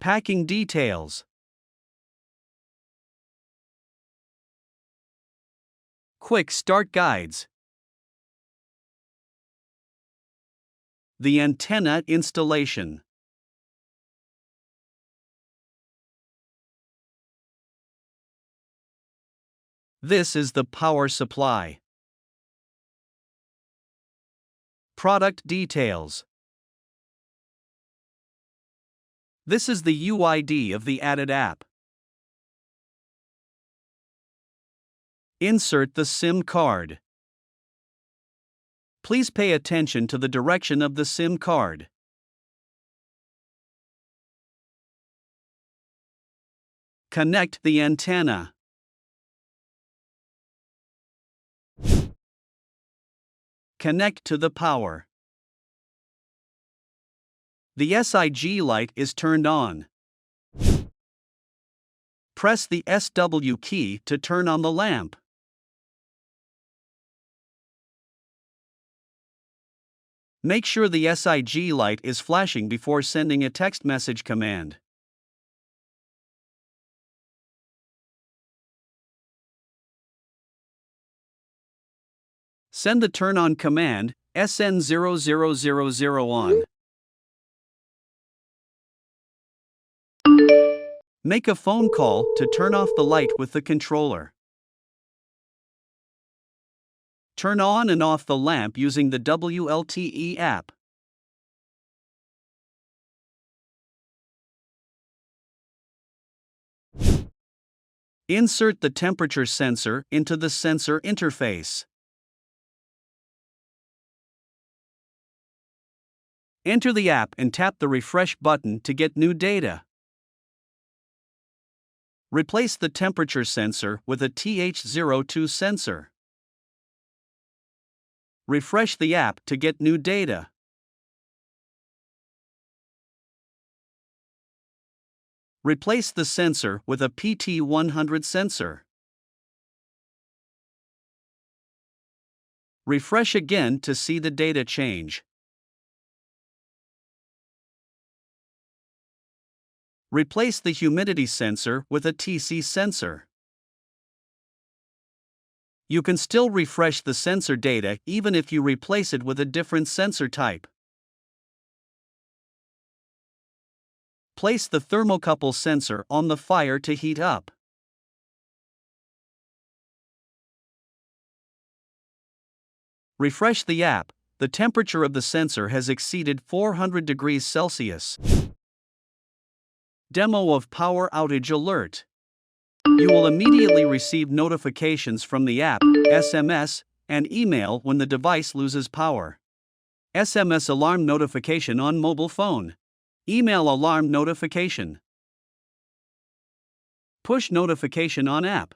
Packing details. Quick start guides. The antenna installation. This is the power supply. Product details. This is the UID of the added app. Insert the SIM card. Please pay attention to the direction of the SIM card. Connect the antenna. Connect to the power. The SIG light is turned on. Press the SW key to turn on the lamp. Make sure the SIG light is flashing before sending a text message command. Send the turn on command, SN2-WLTE-EA on. Make a phone call to turn off the light with the controller. Turn on and off the lamp using the WLTE app. Insert the temperature sensor into the sensor interface. Enter the app and tap the refresh button to get new data. Replace the temperature sensor with a TH02 sensor. Refresh the app to get new data. Replace the sensor with a PT100 sensor. Refresh again to see the data change. Replace the humidity sensor with a TC sensor. You can still refresh the sensor data even if you replace it with a different sensor type. Place the thermocouple sensor on the fire to heat up. Refresh the app. The temperature of the sensor has exceeded 400 degrees Celsius. Demo of power outage alert. You will immediately receive notifications from the app, SMS, and email when the device loses power. SMS alarm notification on mobile phone. Email alarm notification. Push notification on app.